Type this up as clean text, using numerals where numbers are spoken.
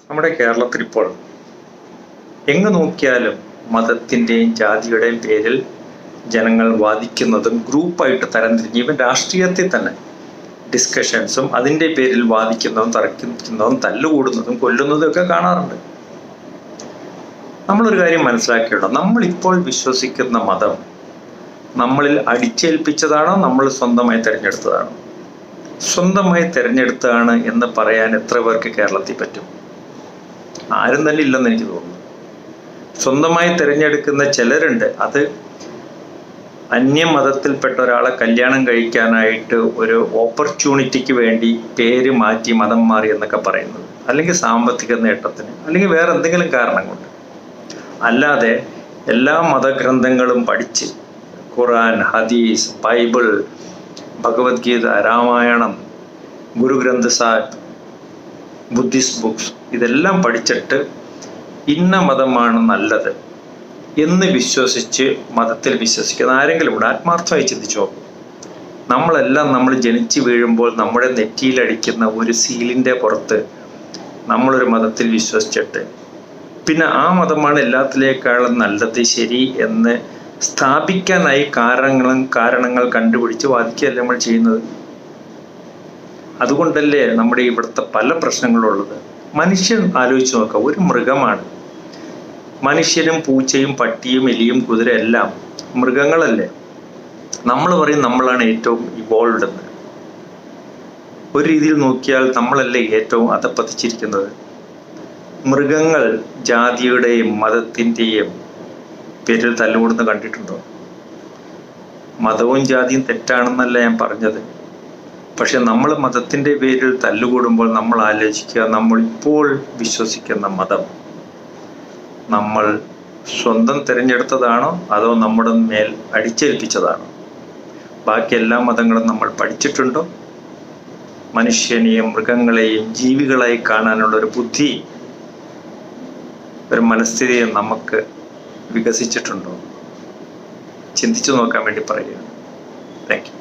നമ്മുടെ കേരളത്തിൽ ഇപ്പോൾ എങ്ങ് നോക്കിയാലും മതത്തിൻ്റെയും ജാതിയുടെയും പേരിൽ ജനങ്ങൾ വാദിക്കുന്നതും ഗ്രൂപ്പായിട്ട് തരംതിരിഞ്ഞ് ഇവൻ രാഷ്ട്രീയത്തിൽ തന്നെ ഡിസ്കഷൻസും അതിൻ്റെ പേരിൽ വാദിക്കുന്നതും തർക്കിക്കുന്നതും തല്ലുകൂടുന്നതും കൊല്ലുന്നതും ഒക്കെ കാണാറുണ്ട്. നമ്മളൊരു കാര്യം മനസ്സിലാക്കിയുള്ളൂ, നമ്മളിപ്പോൾ വിശ്വസിക്കുന്ന മതം നമ്മളിൽ അടിച്ചേൽപ്പിച്ചതാണോ നമ്മൾ സ്വന്തമായി തിരഞ്ഞെടുത്തതാണോ? സ്വന്തമായി തിരഞ്ഞെടുത്തതാണ് എന്ന് പറയാൻ എത്ര പേർക്ക് കേരളത്തിൽ പറ്റും? ആരും തന്നെ ഇല്ലെന്ന് എനിക്ക് തോന്നുന്നു. സ്വന്തമായി തിരഞ്ഞെടുക്കുന്ന ചിലരുണ്ട്. അത് അന്യമതത്തിൽപ്പെട്ട ഒരാളെ കല്യാണം കഴിക്കാനായിട്ട് ഒരു ഓപ്പർച്യൂണിറ്റിക്ക് വേണ്ടി പേര് മാറ്റി മതം മാറി എന്നൊക്കെ പറയുന്നത്, അല്ലെങ്കിൽ സാമ്പത്തിക നേട്ടത്തിന്, അല്ലെങ്കിൽ വേറെ എന്തെങ്കിലും കാരണം കൊണ്ട്. അല്ലാതെ എല്ലാ മതഗ്രന്ഥങ്ങളും പഠിച്ച് ഖുർആൻ, ഹദീസ്, Bible, Bhagavad Gita, Ramayanam, Guru Granth Sahib, Buddhist books ഇതെല്ലാം പഠിച്ചിട്ട് ഇന്ന മതമാണ് നല്ലത് എന്ന് വിശ്വസിച്ച് മതത്തിൽ വിശ്വസിക്കുന്ന ആരെങ്കിലും ഇവിടെ ആത്മാർത്ഥമായി ചിന്തിച്ചോ? നമ്മളെല്ലാം നമ്മൾ ജനിച്ചു വീഴുമ്പോൾ നമ്മുടെ നെറ്റിയിലടിക്കുന്ന ഒരു സീലിൻ്റെ പുറത്ത് നമ്മളൊരു മതത്തിൽ വിശ്വസിച്ചിട്ട് പിന്നെ ആ മതമാണ് എല്ലാത്തിലേക്കാളും നല്ലത്, ശരി എന്ന് സ്ഥാപിക്കാനായി കാരണങ്ങൾ കണ്ടുപിടിച്ച് വാദിക്കുകയല്ലേ നമ്മൾ ചെയ്യുന്നത്. അതുകൊണ്ടല്ലേ നമ്മുടെ ഇവിടുത്തെ പല പ്രശ്നങ്ങളുള്ളത്. മനുഷ്യൻ ആലോചിച്ച് നോക്കുക, ഒരു മൃഗമാണ്. മനുഷ്യരും പൂച്ചയും പട്ടിയും എലിയും കുതിര എല്ലാം മൃഗങ്ങളല്ലേ? നമ്മൾ പറയും നമ്മളാണ് ഏറ്റവും ഇവോൾവ് എന്ന്. ഒരു രീതിയിൽ നോക്കിയാൽ നമ്മളല്ലേ ഏറ്റവും അധപ്പതിച്ചിരിക്കുന്നത്. മൃഗങ്ങൾ ജാതിയുടെയും മതത്തിൻ്റെയും പേരിൽ തല്ലുകൂടുന്ന കണ്ടിട്ടുണ്ടോ? മതവും ജാതിയും തെറ്റാണെന്നല്ല ഞാൻ പറഞ്ഞത്. പക്ഷെ നമ്മൾ മതത്തിൻ്റെ പേരിൽ തല്ലുകൂടുമ്പോൾ നമ്മൾ ആലോചിക്കുക, നമ്മളിപ്പോൾ വിശ്വസിക്കുന്ന മതം നമ്മൾ സ്വന്തം തിരഞ്ഞെടുത്തതാണോ അതോ നമ്മുടെ മേൽ അടിച്ചേൽപ്പിച്ചതാണോ? ബാക്കി എല്ലാ മതങ്ങളും നമ്മൾ പഠിച്ചിട്ടുണ്ടോ? മനുഷ്യനെയും മൃഗങ്ങളെയും ജീവികളായി കാണാനുള്ള ഒരു ബുദ്ധി, ഒരു മനസ്ഥിതിയും നമുക്ക് വികസിച്ചിട്ടുണ്ടോ? ചിന്തിച്ചു നോക്കാൻ വേണ്ടി പറയുകയാണ്. Thank you.